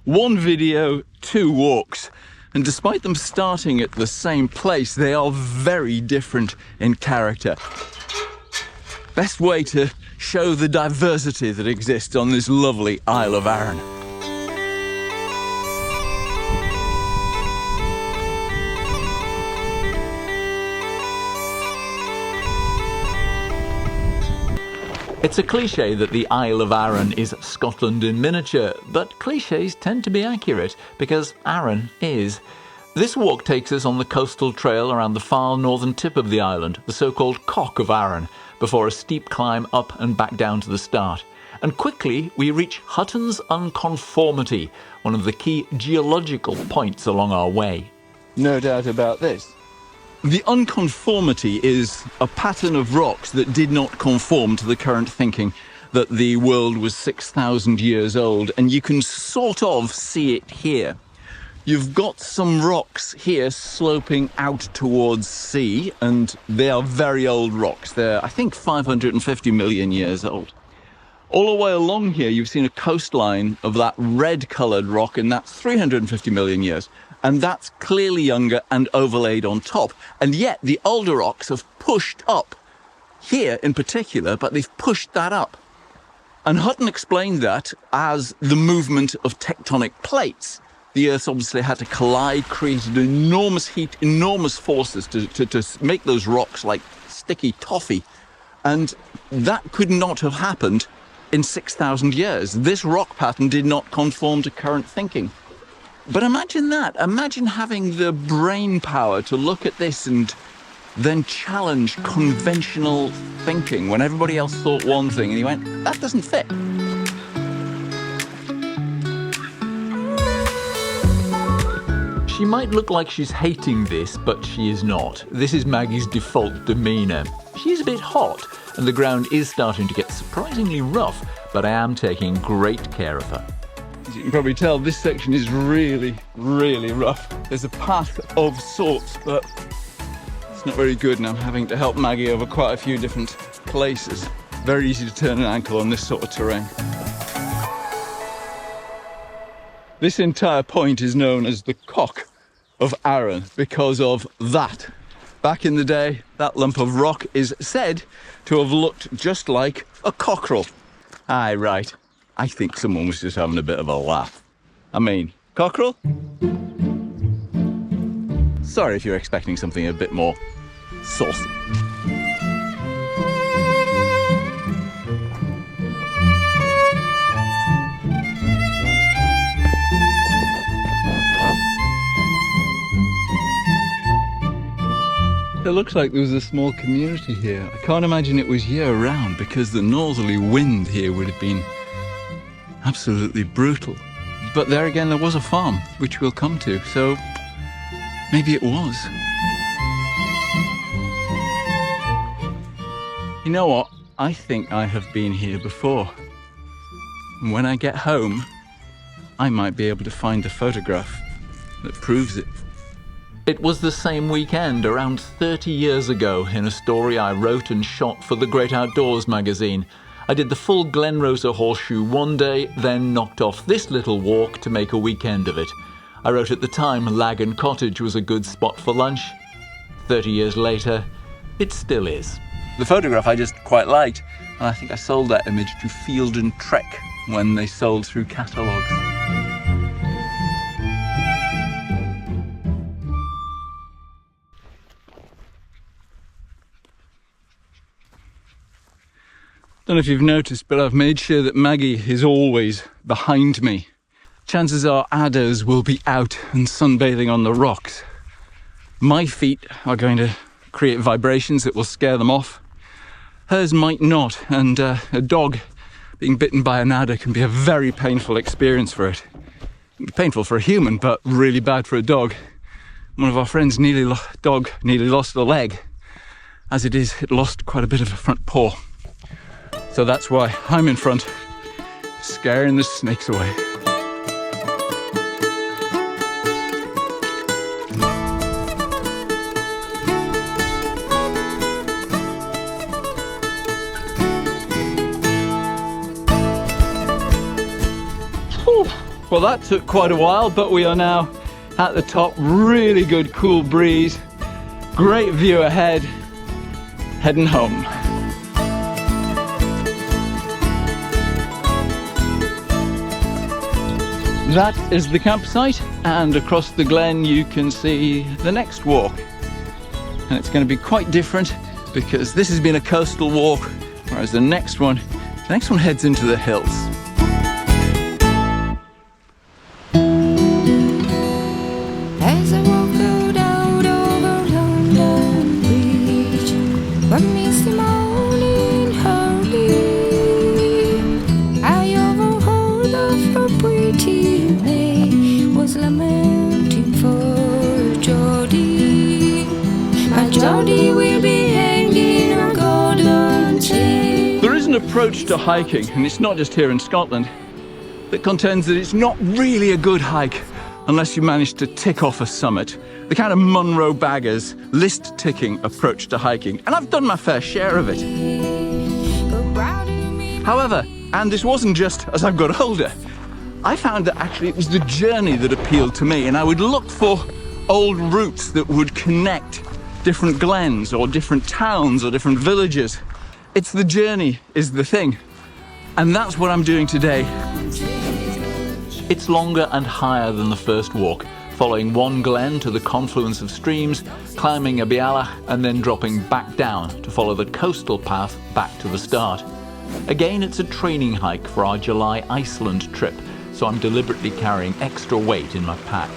One video, two walks. And despite them starting at the same place, they are very different in character. Best way to show the diversity that exists on this lovely Isle of Arran. It's a cliche that the Isle of Arran is Scotland in miniature, but cliches tend to be accurate because Arran is. This walk takes us on the coastal trail around the far northern tip of the island, the so-called Cock of Arran, before a steep climb up and back down to the start. And quickly we reach Hutton's Unconformity, one of the key geological points along our way. No doubt about this. The unconformity is a pattern of rocks that did not conform to the current thinking that the world was 6,000 years old, and you can sort of see it here. You've got some rocks here sloping out towards sea, and they are very old rocks. They're, I think, 550 million years old. All the way along here, you've seen a coastline of that red-coloured rock, and that's 350 million years. And that's clearly younger and overlaid on top. And yet the older rocks have pushed up, here in particular, but they've pushed that up. And Hutton explained that as the movement of tectonic plates. The Earth's obviously had to collide, created enormous heat, enormous forces to make those rocks like sticky toffee. And that could not have happened in 6,000 years. This rock pattern did not conform to current thinking. But imagine that. Imagine having the brain power to look at this and then challenge conventional thinking when everybody else thought one thing and you went, that doesn't fit. She might look like she's hating this, but she is not. This is Maggie's default demeanour. She's a bit hot, and the ground is starting to get surprisingly rough, but I am taking great care of her. As you can probably tell, this section is really, really rough. There's a path of sorts, but it's not very good, and I'm having to help Maggie over quite a few different places. Very easy to turn an ankle on this sort of terrain. This entire point is known as the Cock of Arran because of that. Back in the day, that lump of rock is said to have looked just like a cockerel. Aye, right. I think someone was just having a bit of a laugh. I mean, cockerel? Sorry if you're expecting something a bit more saucy. It looks like there was a small community here. I can't imagine it was year-round because the northerly wind here would have been absolutely brutal. But there again, there was a farm, which we'll come to, so maybe it was. You know what? I think I have been here before. And when I get home, I might be able to find a photograph that proves it. It was the same weekend around 30 years ago in a story I wrote and shot for the Great Outdoors magazine. I did the full Glen Rosa horseshoe one day, then knocked off this little walk to make a weekend of it. I wrote at the time Lagan Cottage was a good spot for lunch. 30 years later, it still is. The photograph I just quite liked, and I think I sold that image to Field and Trek when they sold through catalogues. Don't know if you've noticed, but I've made sure that Maggie is always behind me. Chances are adders will be out and sunbathing on the rocks. My feet are going to create vibrations that will scare them off. Hers might not, and a dog being bitten by an adder can be a very painful experience for it. Painful for a human, but really bad for a dog. One of our friends' dog nearly lost a leg. As it is, it lost quite a bit of a front paw. So that's why I'm in front, scaring the snakes away. Well, that took quite a while, but we are now at the top. Really good cool breeze, great view ahead, heading home. That is the campsite, and across the glen you can see the next walk. And it's going to be quite different because this has been a coastal walk, whereas the next one heads into the hills. As I walk out over London Bridge, what meets the morning early, I overheard of her pretty maid was lamenting for Geordie. My Geordie will be hanging a golden chain. There is an approach to hiking, and it's not just here in Scotland, that contends that it's not really a good hike unless you manage to tick off a summit. The kind of Munro Baggers list-ticking approach to hiking, and I've done my fair share of it. However, and this wasn't just as I've got older, I found that actually it was the journey that appealed to me, and I would look for old routes that would connect different glens or different towns or different villages. It's the journey is the thing, and that's what I'm doing today. It's longer and higher than the first walk, following one glen to the confluence of streams, climbing a Bealach and then dropping back down to follow the coastal path back to the start. Again, it's a training hike for our July Iceland trip, so I'm deliberately carrying extra weight in my pack.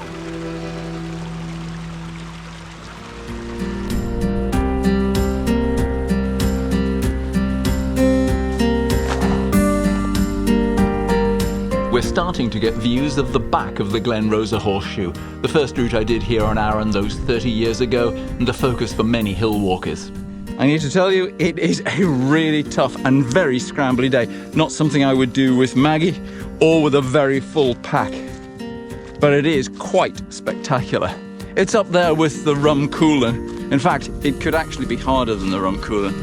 We're starting to get views of the back of the Glen Rosa Horseshoe, the first route I did here on Arran those 30 years ago, and the focus for many hill walkers. I need to tell you, it is a really tough and very scrambly day. Not something I would do with Maggie or with a very full pack. But it is quite spectacular. It's up there with the Rum Coolen. In fact, it could actually be harder than the Rum Coolen.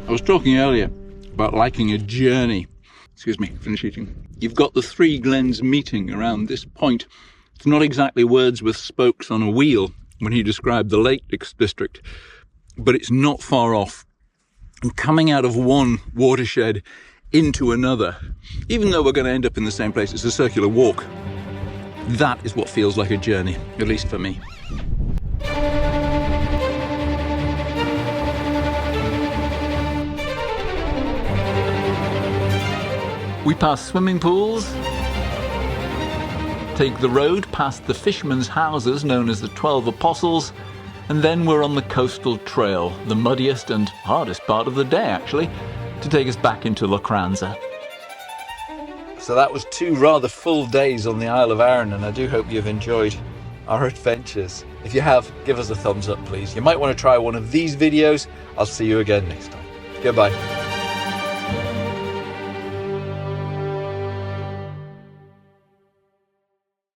I was talking earlier about liking a journey. Excuse me, finish eating. You've got the three glens meeting around this point. It's not exactly Wordsworth's spokes on a wheel when he described the Lake District, but it's not far off. And coming out of one watershed into another, even though we're going to end up in the same place, it's a circular walk. That is what feels like a journey, at least for me. We pass swimming pools, take the road past the fishermen's houses known as the 12 Apostles, and then we're on the coastal trail, the muddiest and hardest part of the day actually, to take us back into Lochranza. So that was 2 rather full days on the Isle of Arran, and I do hope you've enjoyed our adventures. If you have, give us a thumbs up please. You might want to try one of these videos. I'll see you again next time. Goodbye.